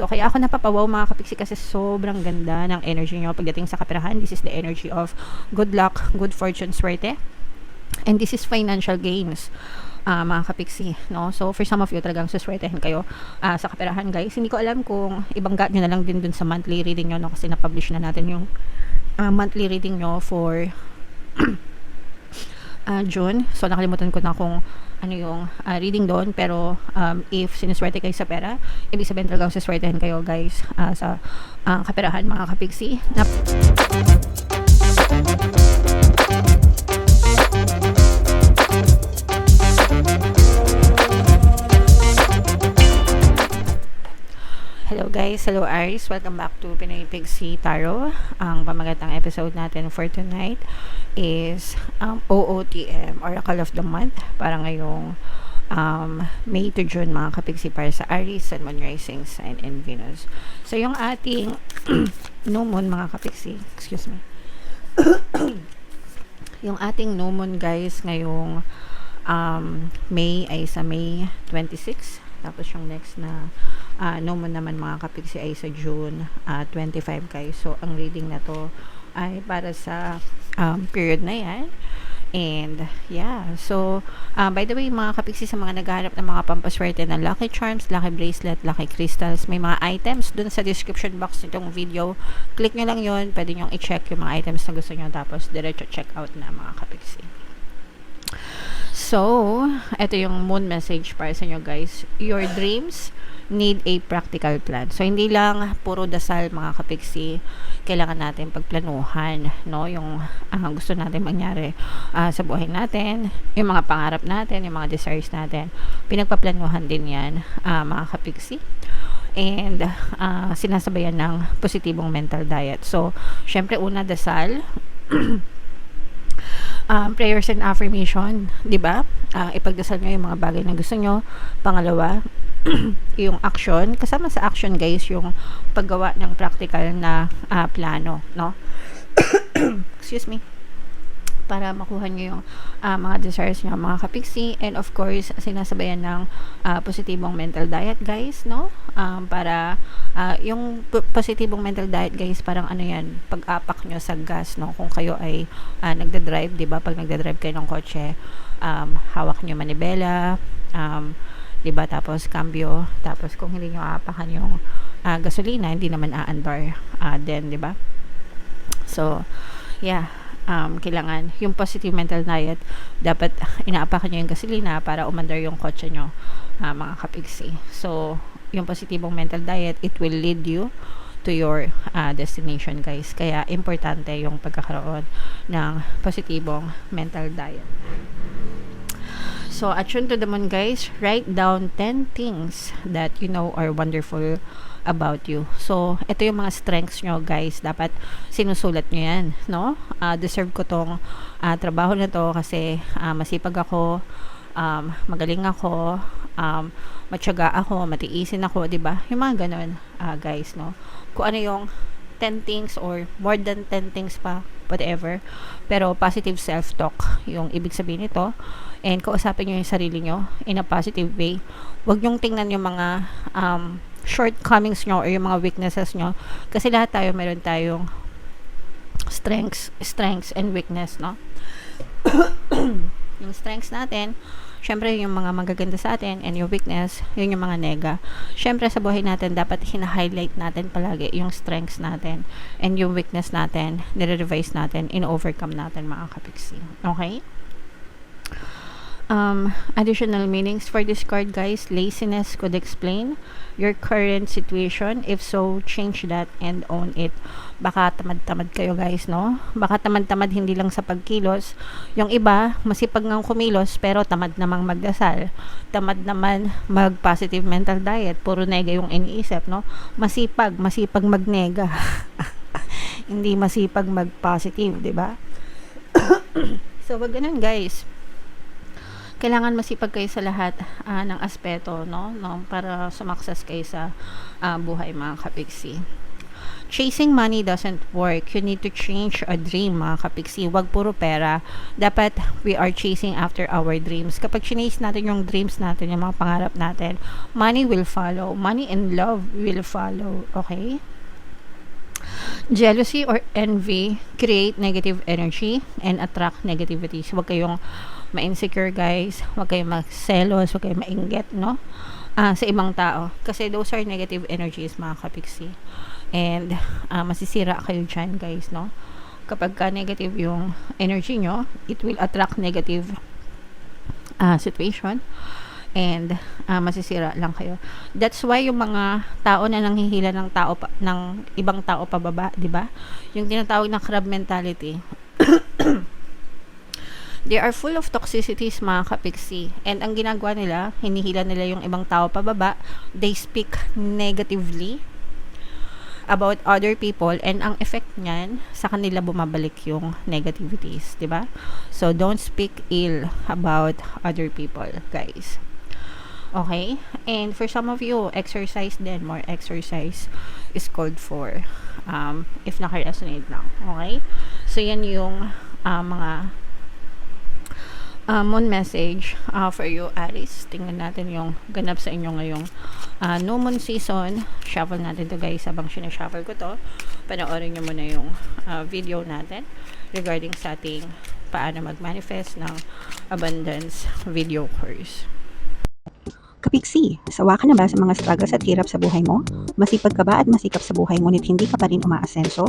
So, kaya ako napapawaw mga kapiksi kasi sobrang ganda ng energy nyo pagdating sa kaperahan. This is the energy of good luck, good fortune, swerte. And this is financial gains. Mga kapiksi, no? So, for some of you, talagang suswertehin kayo sa kaperahan, guys. Hindi ko alam kung ibangga nyo na lang din dun sa monthly reading nyo, no? Kasi na-publish na natin yung monthly reading nyo for June. So, nakalimutan ko na kung ano yung reading doon. Pero, if sinuswerte kayo sa pera, ibig sabihin talagang suswertehin kayo, guys, sa kaperahan, mga kapiksi. Hello guys, hello Aries, welcome back to Pinoy Pixie Tarot. Ang pamagatang episode natin for tonight is OOTM, Oracle of the Month, para ngayong May to June, mga kapiksi, para sa Aries, Sun, Moon, Rising Sign, and Venus. So yung ating new moon, mga kapiksi, excuse me, yung ating new moon, guys, ngayong May ay sa May 26. Tapos yung next na new moon naman, mga kapiksi, ay sa June 25, guys. So ang reading na to ay para sa period na yan. And yeah, so by the way, mga kapiksi, sa mga naghahanap ng mga pampaswerte na lucky charms, lucky bracelet, lucky crystals, may mga items dun sa description box nitong video. Click nyo lang yun, pwede nyo i-check yung mga items na gusto nyo, tapos diretso check out na, mga kapiksi. So, ito yung moon message para sa inyo, guys. Your dreams need a practical plan. So, hindi lang puro dasal, mga kapiksi. Kailangan natin pagplanuhan, no? Yung gusto natin mangyari sa buhay natin, yung mga pangarap natin, yung mga desires natin. Pinagpaplanuhan din yan, mga kapiksi. And sinasabayan ng positibong mental diet. So, syempre, una, dasal. Prayers and affirmation, 'di ba? Ipagdasal nyo yung mga bagay na gusto nyo. Pangalawa, yung action. Kasama sa action, guys, yung paggawa ng practical na plano, no? Excuse me. Para makuha nyo yung mga desires nyo, mga kapiksi. And of course, sinasabayan ng positibong mental diet, guys, no? Para yung positibong mental diet, guys, parang ano yan, pag-apak nyo sa gas, no? Kung kayo ay nagdadrive, diba? Pag nagdadrive kayo ng kotse, hawak nyo manibela, diba? Tapos cambio, tapos kung hindi nyo aapakan yung gasolina, hindi naman aandar din, diba? So, yeah. Kailangan yung positive mental diet, dapat inaapakan nyo yung gasolina para umandar yung kotse nyo, mga kapiksi. So, yung positibong mental diet, it will lead you to your destination, guys. Kaya, importante yung pagkakaroon ng positibong mental diet. So, attune to the moon, guys. Write down 10 things that you know are wonderful about you. So, ito yung mga strengths nyo, guys. Dapat sinusulat nyo yan, no? Deserve ko tong trabaho na to kasi masipag ako, magaling ako, matyaga ako, matiisin ako, diba? Yung mga ganun, guys, no? Kung ano yung 10 things or more than 10 things pa, whatever. Pero positive self-talk yung ibig sabihin nito. And kausapin nyo yung sarili nyo in a positive way. Huwag nyong tingnan yung mga shortcomings nyo or yung mga weaknesses nyo. Kasi lahat tayo, meron tayong strengths and weakness, no? Yung strengths natin, syempre yung mga magaganda sa atin, and yung weakness, yun yung mga nega. Syempre sa buhay natin, dapat hina-highlight natin palagi yung strengths natin, and yung weakness natin, nire-revise natin, in-overcome natin, mga kapiksi. Okay? Additional meanings for this card, guys. Laziness could explain your current situation. If so, change that and own it. Baka tamad-tamad kayo, guys, no? Baka tamad-tamad hindi lang sa pagkilos. Yung iba, masipag ngang kumilos pero tamad namang magdasal. Tamad naman mag-positive mental diet. Puro nega yung iniisip, no? Masipag magnega. Hindi masipag mag-positive, di ba? So, wag ganun, guys. Kailangan masipag kayo sa lahat ng aspeto, no? Para sumakses kayo sa buhay, mga kapiksi. Chasing money doesn't work. You need to change a dream, mga kapiksi. Wag puro pera. Dapat we are chasing after our dreams. Kapag chinase natin yung dreams natin, yung mga pangarap natin, money will follow. Money and love will follow. Okay? Jealousy or envy create negative energy and attract negativities. Huwag kayong ma-insecure, guys. Huwag kayong magselos, huwag kayong mainggit, no? Sa ibang tao. Kasi those are negative energies, mga kapiksi. And masisira kayo dyan, guys, no? Kapag ka negative yung energy nyo, it will attract negative situation. And masisira lang kayo. That's why yung mga tao na nanghihila ng tao ng ibang tao pababa, 'di ba? Yung tinatawag na crab mentality. They are full of toxicities, mga kapiksi. And ang ginagawa nila, hinihila nila yung ibang tao pababa. They speak negatively about other people, and ang effect niyan sa kanila bumabalik yung negativities, 'di ba? So don't speak ill about other people, guys. Okay? And for some of you, exercise din. More exercise is called for. If naka-resonate lang. Okay? So, yan yung mga moon message for you, Aries. Tingnan natin yung ganap sa inyo ngayong new moon season. Shuffle natin to, guys. Habang sinashuffle ko to, panoorin nyo muna yung video natin regarding sa ating paano mag-manifest ng abundance video course. Kapiksi, sawa ka na ba sa mga struggles at hirap sa buhay mo? Masipag ka ba at masikap sa buhay ngunit hindi ka pa rin umaasenso?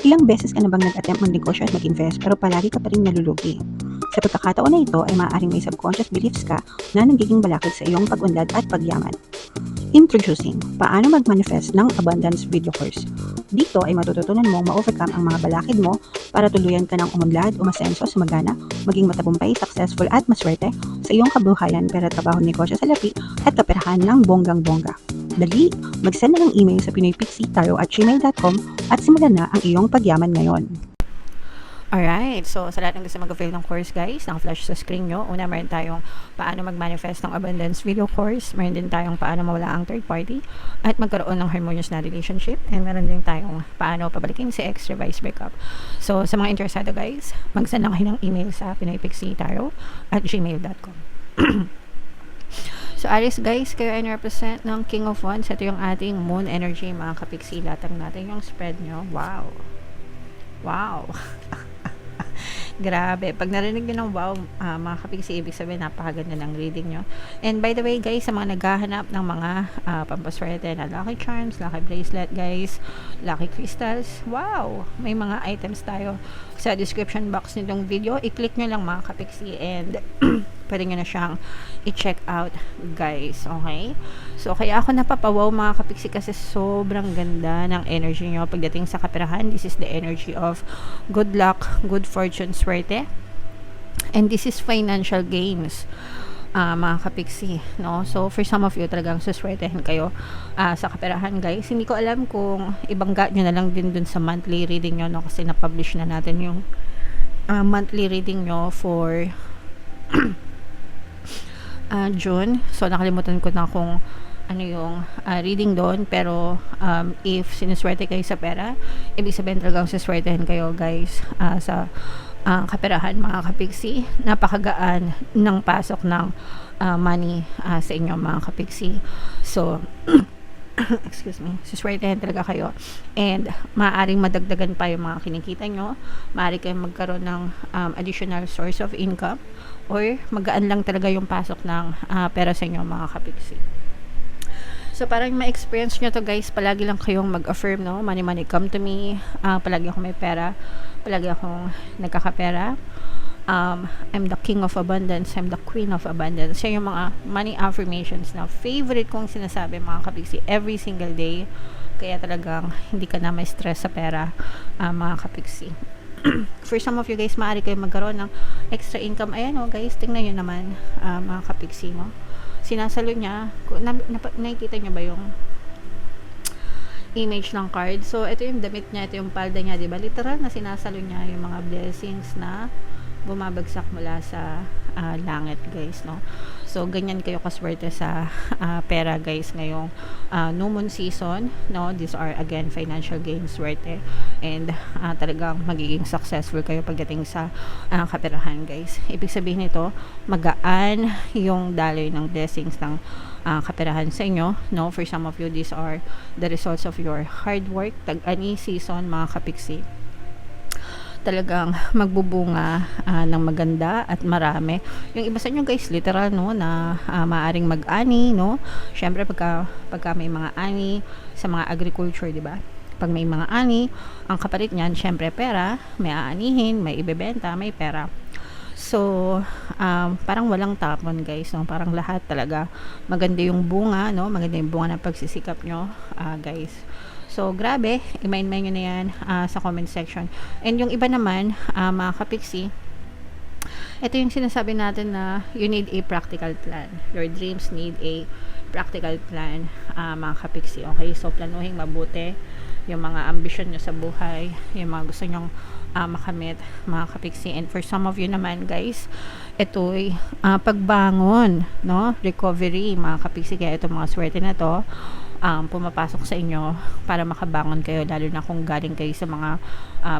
Ilang beses ka na bang nag-attempt mag-negosyo at mag-invest pero palagi ka pa rin nalulugi? Sa pagkakataon na ito ay maaaring may subconscious beliefs ka na nagiging balakid sa iyong pag-unlad at pagyaman. Introducing, paano mag-manifest ng abundance video course. Dito ay matututunan mong ma-overcome ang mga balakid mo para tuluyan ka ng umunlad, umasenso, sumagana, maging matagumpay, successful at maswerte sa iyong kabuhayan, pera, trabaho, negosyo, salapi at kaperahan ng bonggang-bongga. Dali, mag-send na ng email sa pinoypixie@gmail.com at simulan na ang iyong pagyaman ngayon. Alright, so sa lahat ng gusto mag-avail ng course, guys, naka-flash sa screen nyo. Una, meron tayong paano mag-manifest ng abundance video course. Meron din tayong paano mawala ang third party at magkaroon ng harmonious na relationship. And meron din tayong paano pabalikin si ex, reverse breakup. So sa mga interesado, guys, mag-send lang kayo ng email sa pinoypixie@gmail.com. So Aries, guys, kayo ay represent ng King of Wands. Ito yung ating moon energy, mga kapiksi. Latang natin yung spread nyo. Wow! Wow! Grabe. Pag narinig nyo ng wow, mga kapiksi, ibig sabihin, napakaganda ng reading nyo. And by the way, guys, sa mga naghahanap ng mga pampaswerte na lucky charms, lucky bracelet, guys, lucky crystals, wow! May mga items tayo sa description box nitong video. I-click nyo lang, mga kapiksi, and pwede nyo na siyang i-check out, guys. Okay? So, kaya ako napapawaw, mga kapiksi, kasi sobrang ganda ng energy nyo pagdating sa kaperahan. This is the energy of good luck, good fortune, swerte. And this is financial gains, mga kapiksi, no? So, for some of you, talagang suswertehin kayo sa kaperahan, guys. Hindi ko alam kung ibangga nyo na lang din dun sa monthly reading nyo, no? Kasi na-publish na natin yung monthly reading nyo for June. So, nakalimutan ko na kung ano yung reading doon, pero if sinuswerte kayo sa pera, ibig sabihin talagang suswertehin kayo, guys, sa kaperahan, mga kapiksi. Napakagaan ng pasok ng money sa inyo, mga kapiksi. So excuse me, suswertehin talaga kayo, and maaaring madagdagan pa yung mga kinikita nyo. Maaari kayong magkaroon ng additional source of income, or magaan lang talaga yung pasok ng pera sa inyo, mga kapiksi. So, parang ma-experience nyo to, guys, palagi lang kayong mag-affirm, no? Money, money, come to me. Palagi akong may pera. Palagi akong nagkakapera. I'm the king of abundance. I'm the queen of abundance. Yan yung mga money affirmations na favorite kong sinasabi, mga kapiksi, every single day. Kaya talagang hindi ka na may stress sa pera, mga kapiksi. For some of you, guys, maaari kayo magkaroon ng extra income. Ayan, oh, guys, tingnan nyo naman, mga kapiksi, no? Sinasalo niya, nakikita niyo ba yung image ng card? So, ito yung damit niya, ito yung palda niya, diba? Literal na sinasalo niya yung mga blessings na bumabagsak mula sa langit, guys, no? So, ganyan kayo kaswerte sa pera guys ngayong new moon season, no? These are again financial gains swerte, and talagang magiging successful kayo pagdating sa kaperahan guys. Ibig sabihin nito, magaan yung daloy ng blessings ng kaperahan sa inyo, no? For some of you, these are the results of your hard work. Tag-ani season mga kapiksi, talagang magbubunga ng maganda at marami. Yung iba sa inyo guys, literal, no, na maaring mag-ani, no? Syempre pagka may mga ani sa mga agriculture, di ba? Pag may mga ani, ang kapalit niyan, syempre pera, may aanihin, may ibebenta, may pera. So, parang walang tapon guys, no? Parang lahat talaga maganda yung bunga, no? Maganda yung bunga ng pagsisikap nyo, guys. So, grabe, i-mind nyo na yan sa comment section. And yung iba naman, mga kapiksi, ito yung sinasabi natin na you need a practical plan. Your dreams need a practical plan, mga kapiksi. Okay? So, planuhin mabuti yung mga ambisyon nyo sa buhay, yung mga gusto nyong makamit, mga kapiksi. And for some of you naman, guys, ito'y pagbangon, no? Recovery, mga kapiksi. Kaya itong mga swerte na to, pumapasok sa inyo para makabangon kayo, lalo na kung galing kayo sa mga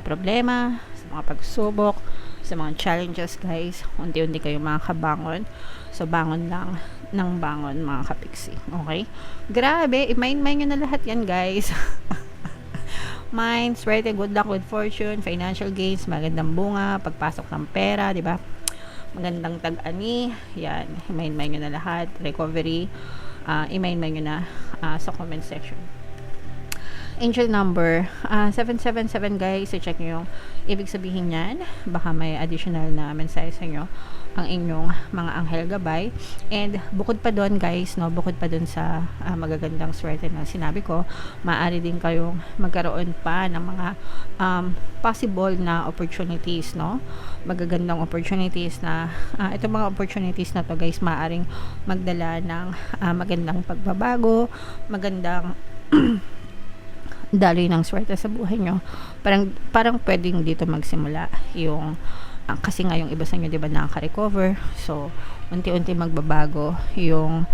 problema, sa mga pagsubok, sa mga challenges guys. Unti-unti kayo makakabangon. So bangon lang ng bangon, mga kapiksi. Okay? Grabe, i-mind nyo na lahat yan guys. Mind, swerte, good luck with fortune, financial gains, magandang bunga, pagpasok ng pera, di ba? Magandang tag-ani, yan, i-mind nyo na lahat. Recovery, i-mind nyo na sa comment section. Angel number 777 guys, so check nyo yung ibig sabihin yan. Baka may additional na mensahe sa inyo ang inyong mga anghel gabay. And bukod pa doon guys, no, bukod pa doon sa magagandang swerte na sinabi ko, maaari din kayong magkaroon pa ng mga possible na opportunities, no? Magagandang opportunities na itong mga opportunities na to guys, maaaring magdala ng magandang pagbabago, magandang daloy ng swerte sa buhay nyo. Parang pwedeng dito magsimula yung kasi nga yung iba sa inyo, di ba, nakaka-recover. So, unti-unti magbabago yung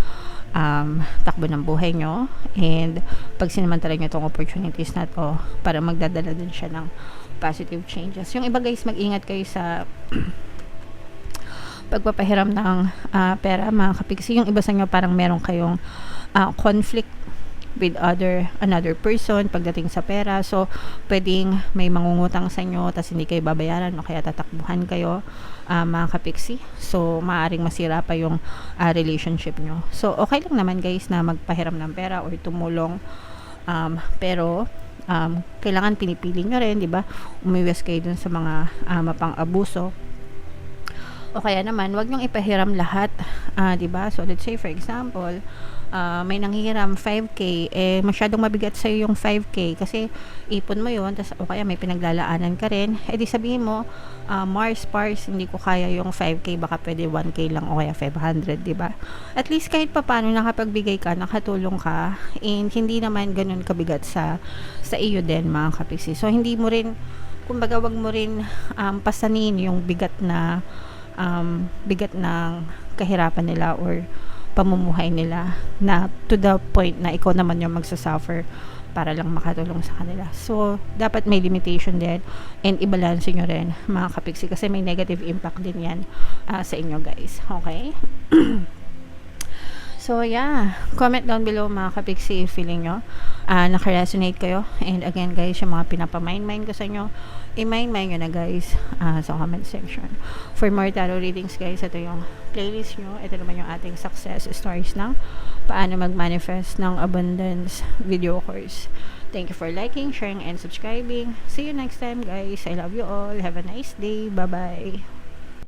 takbo ng buhay nyo. And pag sinamantala nyo itong opportunities na to, para magdadala din siya ng positive changes. Yung iba guys, mag-ingat kayo sa pagpapahiram ng pera, mga kapiksi. Yung iba sa inyo, parang meron kayong conflict with another person pagdating sa pera. So, pwedeng may mangungutang sa inyo tapos hindi kayo babayaran o kaya tatakbuhan kayo, mga kapiksi. So, maaaring masira pa yung relationship nyo. So, okay lang naman guys na magpahiram ng pera or tumulong, pero kailangan pinipili nyo rin, di ba? Umiwas kayo dun sa mga mapang-abuso. O kaya naman, wag nyong ipahiram lahat, di ba? So, let's say for example, may nanghihiram 5K, masyadong mabigat sa'yo yung 5K kasi ipon mo yun, tas, o kaya may pinaglalaanan ka rin, di sabihin mo, Mars, hindi ko kaya yung 5K, baka pwede 1K lang o kaya 500, diba? At least kahit papano nakapagbigay ka, nakatulong ka, and hindi naman ganun kabigat sa iyo din, mga kapiksi. So, hindi mo rin, kumbaga wag mo rin pasanin yung bigat ng kahirapan nila or pamumuhay nila na to the point na ikaw naman yung magsasuffer para lang makatulong sa kanila. So, dapat may limitation din and i-balance nyo rin, mga kapiksi, kasi may negative impact din yan sa inyo guys. Okay? So, yeah. Comment down below, mga kapiksi, if feeling nyo naka-resonate kayo. And again, guys, yung mga pinapamind-mind ko sa inyo, i-mind nyo na, guys, sa comment section. For more tarot readings, guys, ito yung playlist nyo. Ito naman yung ating success stories ng paano mag-manifest ng abundance video course. Thank you for liking, sharing, and subscribing. See you next time, guys. I love you all. Have a nice day. Bye-bye.